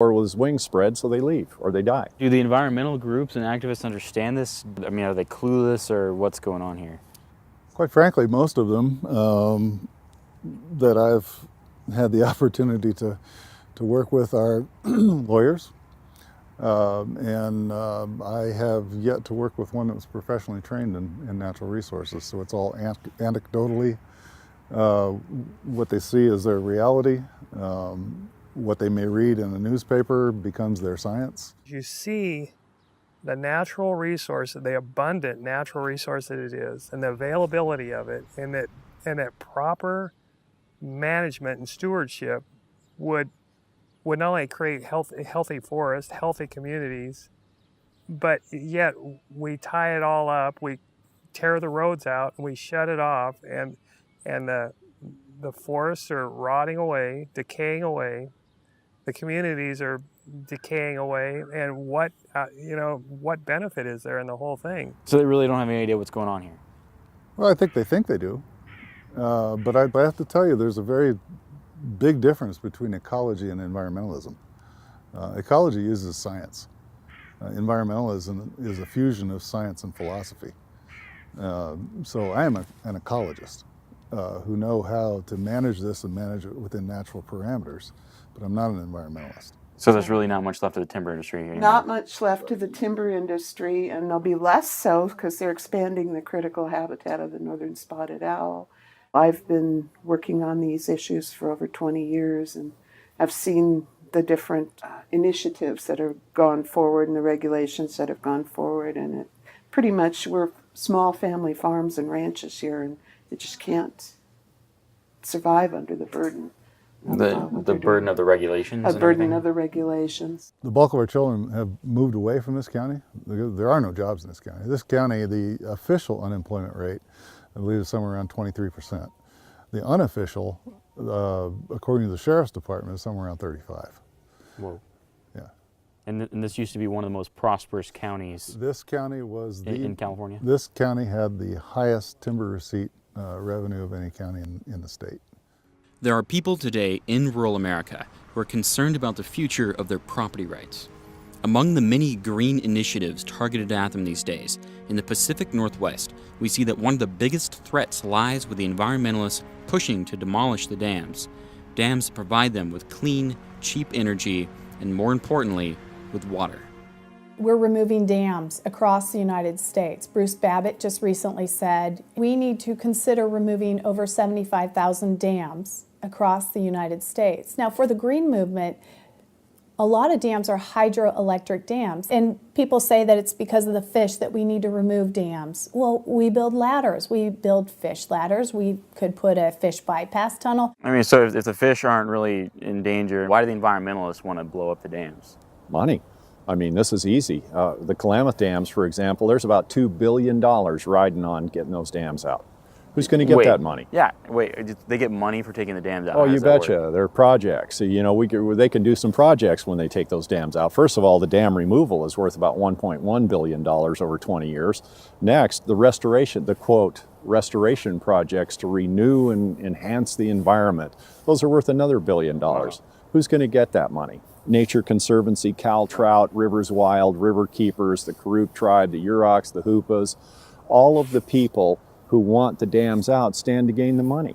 or with his wings spread, so they leave or they die. Do the environmental groups and activists understand this? I mean, are they clueless, or what's going on here? Quite frankly, most of them that I've had the opportunity to work with are lawyers. I have yet to work with one that was professionally trained in natural resources, so it's all anecdotally. What they see is their reality. What they may read in a newspaper becomes their science. You see the natural resource, the abundant natural resource that it is, and the availability of it, and that proper management and stewardship would not only create healthy forests, healthy communities, but yet we tie it all up, we tear the roads out, and we shut it off, and the forests are rotting away, decaying away, the communities are decaying away, and what benefit is there in the whole thing? So they really don't have any idea what's going on here? Well, I think they do, but I have to tell you, there's a very big difference between ecology and environmentalism. Ecology uses science. Environmentalism is a fusion of science and philosophy. So I am an ecologist who know how to manage this and manage it within natural parameters, but I'm not an environmentalist. So there's really not much left of the timber industry here anymore? Not much left of the timber industry, and there'll be less so because they're expanding the critical habitat of the northern spotted owl. I've been working on these issues for over 20 years, and I've seen the different initiatives that have gone forward and the regulations that have gone forward, and pretty much we're small family farms and ranches here, and it just can't survive under the burden. The burden of the regulations? The burden of the regulations. The bulk of our children have moved away from this county. There are no jobs in this county. This county, the official unemployment rate, I believe, is somewhere around 23%. The unofficial, according to the Sheriff's Department, is somewhere around 35%. Whoa. Yeah. And this used to be one of the most prosperous counties. This county was in California? This county had the highest timber receipt revenue of any county in the state. There are people today in rural America who are concerned about the future of their property rights. Among the many green initiatives targeted at them these days, in the Pacific Northwest, we see that one of the biggest threats lies with the environmentalists pushing to demolish the dams. Dams provide them with clean, cheap energy, and more importantly, with water. We're removing dams across the United States. Bruce Babbitt just recently said we need to consider removing over 75,000 dams across the United States. Now, for the green movement, a lot of dams are hydroelectric dams, and people say that it's because of the fish that we need to remove dams. Well, we build ladders. We build fish ladders. We could put a fish bypass tunnel. I mean, so if the fish aren't really in danger, why do the environmentalists want to blow up the dams? Money. I mean, this is easy. The Klamath dams, for example, there's about $2 billion riding on getting those dams out. Who's going to get that money? Yeah, wait, they get money for taking the dams out? Oh, you betcha. They're projects. You know, they can do some projects when they take those dams out. First of all, the dam removal is worth about $1.1 billion over 20 years. Next, the restoration, the quote, restoration projects to renew and enhance the environment. Those are worth another $1 billion. Who's going to get that money? Nature Conservancy, Cal Trout, Rivers Wild, River Keepers, the Karuk tribe, the Yuroks, the Hoopas, all of the people who want the dams out stand to gain the money.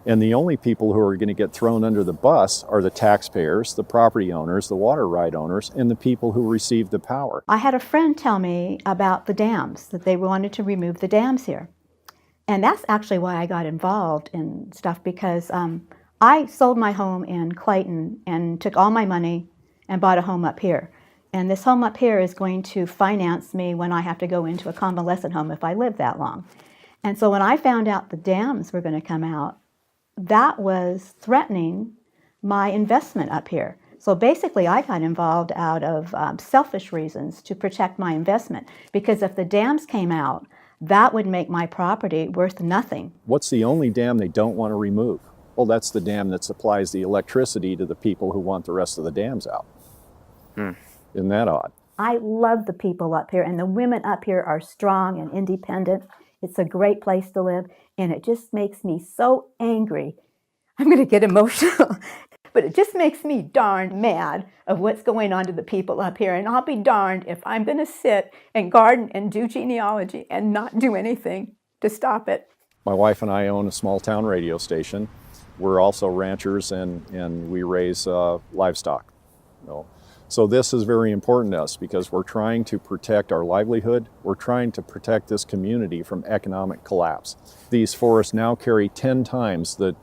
And the only people who are going to get thrown under the bus are the taxpayers, the property owners, the water right owners, and the people who receive the power. I had a friend tell me about the dams, that they wanted to remove the dams here. And that's actually why I got involved in stuff, because I sold my home in Clayton and took all my money and bought a home up here. And this home up here is going to finance me when I have to go into a convalescent home if I live that long. And so when I found out the dams were going to come out, that was threatening my investment up here. So basically I got involved out of selfish reasons to protect my investment, because if the dams came out, that would make my property worth nothing. What's the only dam they don't want to remove? Well, that's the dam that supplies the electricity to the people who want the rest of the dams out. Isn't that odd? I love the people up here, and the women up here are strong and independent. It's a great place to live, and it just makes me so angry. I'm going to get emotional. But it just makes me darn mad of what's going on to the people up here. And I'll be darned if I'm going to sit and garden and do genealogy and not do anything to stop it. My wife and I own a small town radio station. We're also ranchers and we raise livestock. So this is very important to us because we're trying to protect our livelihood. We're trying to protect this community from economic collapse. These forests now carry 10 times the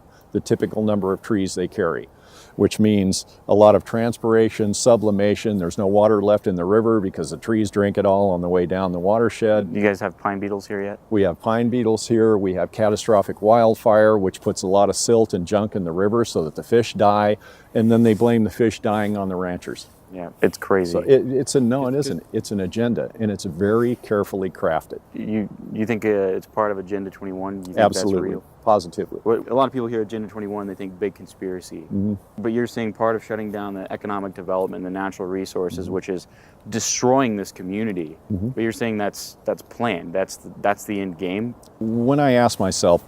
typical number of trees they carry, which means a lot of transpiration, sublimation. There's no water left in the river because the trees drink it all on the way down the watershed. You guys have pine beetles here yet? We have pine beetles here. We have catastrophic wildfire, which puts a lot of silt and junk in the river so that the fish die, and then they blame the fish dying on the ranchers. Yeah, it's crazy. So it isn't. It's an agenda, and it's very carefully crafted. You think it's part of Agenda 21? You think Absolutely, that's real? Positively. A lot of people hear Agenda 21, they think big conspiracy. Mm-hmm. But you're saying part of shutting down the economic development, the natural resources, which is destroying this community. But you're saying that's planned. That's the end game. When I ask myself,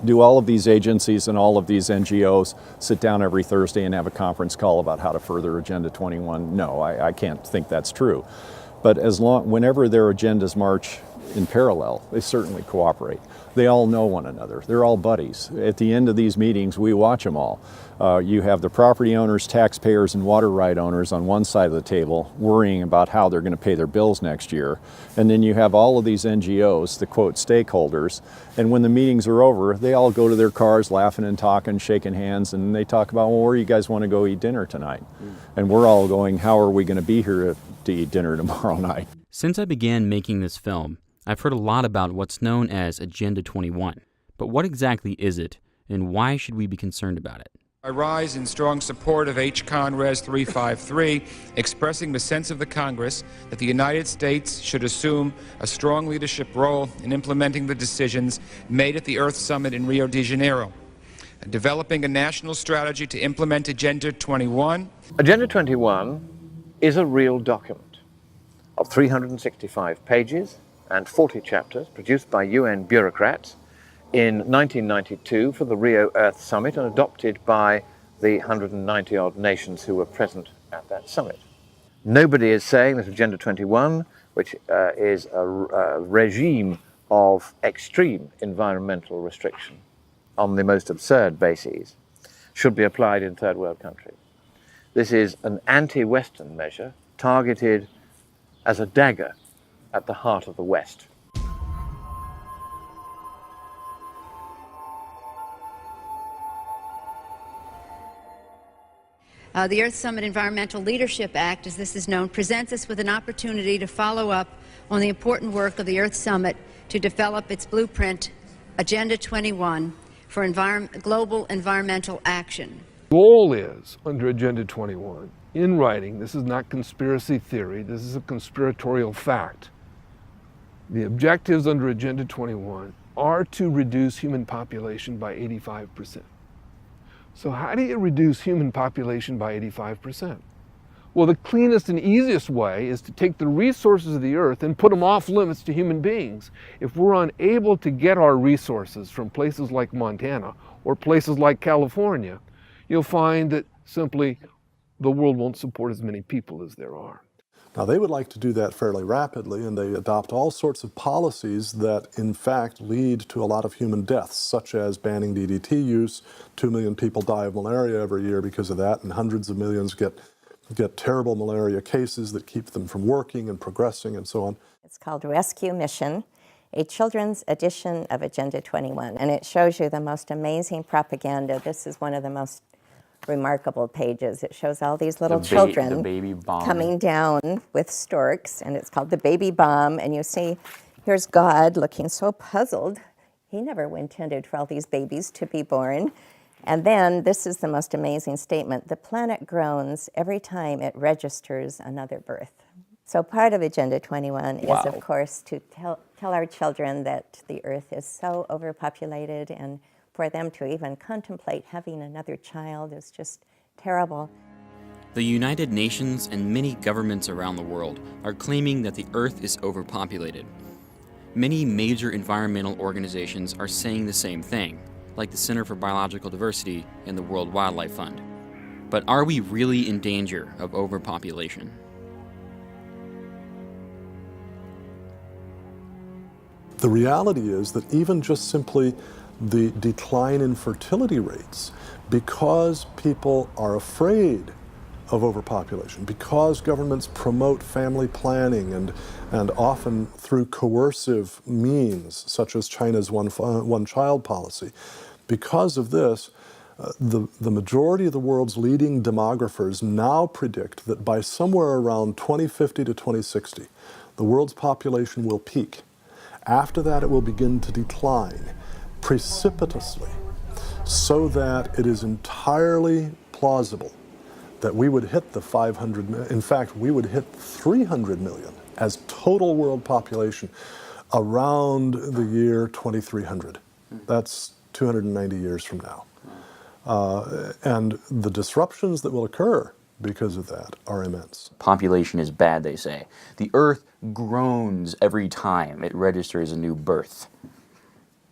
do all of these agencies and all of these NGOs sit down every Thursday and have a conference call about how to further Agenda 21? No, I can't think that's true. But whenever their agendas march in parallel, they certainly cooperate. They all know one another. They're all buddies. At the end of these meetings, we watch them all. You have the property owners, taxpayers, and water right owners on one side of the table worrying about how they're going to pay their bills next year. And then you have all of these NGOs, the quote stakeholders, and when the meetings are over, they all go to their cars laughing and talking, shaking hands, and they talk about, well, where do you guys want to go eat dinner tonight? And we're all going, how are we going to be here to eat dinner tomorrow night? Since I began making this film, I've heard a lot about what's known as Agenda 21. But what exactly is it, and why should we be concerned about it? I rise in strong support of H-Con Res 353, expressing the sense of the Congress that the United States should assume a strong leadership role in implementing the decisions made at the Earth Summit in Rio de Janeiro, developing a national strategy to implement Agenda 21. Agenda 21 is a real document of 365 pages and 40 chapters produced by UN bureaucrats in 1992 for the Rio Earth Summit and adopted by the 190-odd nations who were present at that summit. Nobody is saying that Agenda 21, which is a regime of extreme environmental restriction on the most absurd bases, should be applied in third world countries. This is an anti-Western measure targeted as a dagger at the heart of the West. The Earth Summit Environmental Leadership Act, as this is known, presents us with an opportunity to follow up on the important work of the Earth Summit to develop its blueprint, Agenda 21, for global environmental action. The goal is, under Agenda 21, in writing, this is not conspiracy theory, this is a conspiratorial fact. The objectives under Agenda 21 are to reduce human population by 85%. So how do you reduce human population by 85%? Well, the cleanest and easiest way is to take the resources of the earth and put them off limits to human beings. If we're unable to get our resources from places like Montana or places like California, you'll find that simply the world won't support as many people as there are. Now, they would like to do that fairly rapidly, and they adopt all sorts of policies that, in fact, lead to a lot of human deaths, such as banning DDT use. 2 million people die of malaria every year because of that, and hundreds of millions get terrible malaria cases that keep them from working and progressing and so on. It's called Rescue Mission, a children's edition of Agenda 21, and it shows you the most amazing propaganda. This is one of the most remarkable pages. It shows all these little children coming down with storks, and it's called the baby bomb. And you see, here's God looking so puzzled. He never intended for all these babies to be born. And then this is the most amazing statement: the planet groans every time it registers another birth. So part of Agenda 21 is, of course, to tell our children that the earth is so overpopulated, and for them to even contemplate having another child is just terrible. The United Nations and many governments around the world are claiming that the Earth is overpopulated. Many major environmental organizations are saying the same thing, like the Center for Biological Diversity and the World Wildlife Fund. But are we really in danger of overpopulation? The reality is that even just simply the decline in fertility rates, because people are afraid of overpopulation, because governments promote family planning and often through coercive means, such as China's one-child policy, because of this, the majority of the world's leading demographers now predict that by somewhere around 2050 to 2060, the world's population will peak. After that, it will begin to decline precipitously, so that it is entirely plausible that we would hit the 500 million. In fact, we would hit 300 million as total world population around the year 2300. That's 290 years from now. And the disruptions that will occur because of that are immense. Population is bad, they say. The Earth groans every time it registers a new birth.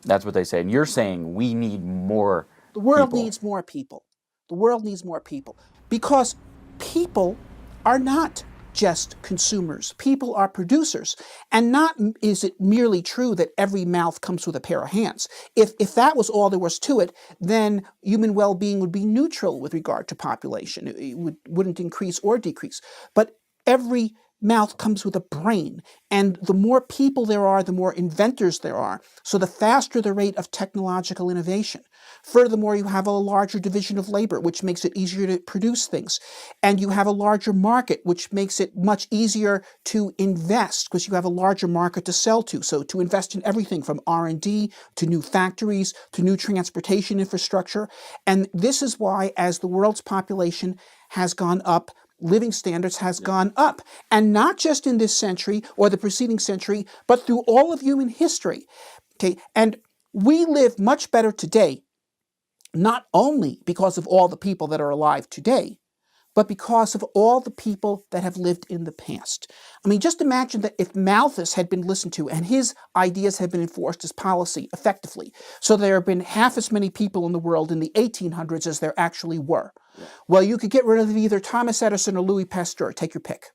That's what they say. And you're saying we need more The world people. needs more people. The world needs more people. Because people are not just consumers. People are producers. And not is it merely true that every mouth comes with a pair of hands. If that was all there was to it, then human well-being would be neutral with regard to population. It wouldn't increase or decrease. But every mouth comes with a brain. And the more people there are, the more inventors there are. So the faster the rate of technological innovation. Furthermore, you have a larger division of labor, which makes it easier to produce things. And you have a larger market, which makes it much easier to invest, because you have a larger market to sell to. So to invest in everything from R&D to new factories to new transportation infrastructure. And this is why, as the world's population has gone up, living standards has gone up. And not just in this century or the preceding century, but through all of human history. Okay, and we live much better today, not only because of all the people that are alive today, but because of all the people that have lived in the past. I mean, just imagine that if Malthus had been listened to and his ideas had been enforced as policy effectively, so there have been half as many people in the world in the 1800s as there actually were. Yeah. Well, you could get rid of either Thomas Edison or Louis Pasteur. Take your pick.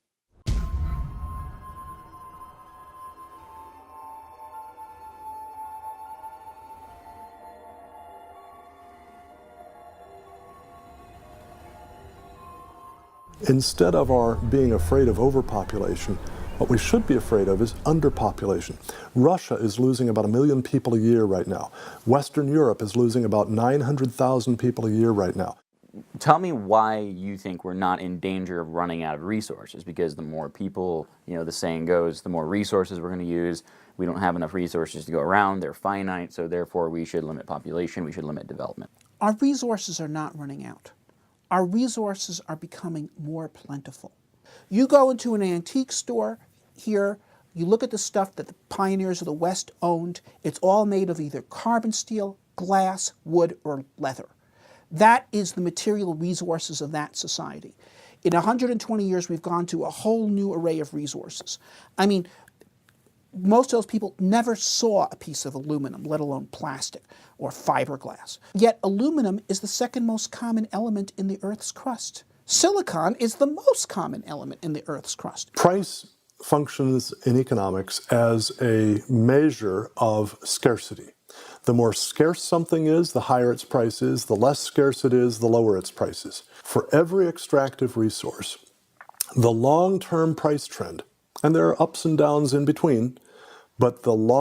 Instead of our being afraid of overpopulation, what we should be afraid of is underpopulation. Russia is losing about 1 million people a year right now. Western Europe is losing about 900,000 people a year right now. Tell me why you think we're not in danger of running out of resources, because the more people, the saying goes, the more resources we're going to use. We don't have enough resources to go around. They're finite, so therefore we should limit population, we should limit development. Our resources are not running out. Our resources are becoming more plentiful. You go into an antique store here, you look at the stuff that the pioneers of the West owned, it's all made of either carbon steel, glass, wood, or leather. That is the material resources of that society. In 120 years, we've gone to a whole new array of resources. I mean, most of those people never saw a piece of aluminum, let alone plastic or fiberglass. Yet aluminum is the second most common element in the Earth's crust. Silicon is the most common element in the Earth's crust. Price functions in economics as a measure of scarcity. The more scarce something is, the higher its price is. The less scarce it is, the lower its price is. For every extractive resource, the long-term price trend, and there are ups and downs in between, but the long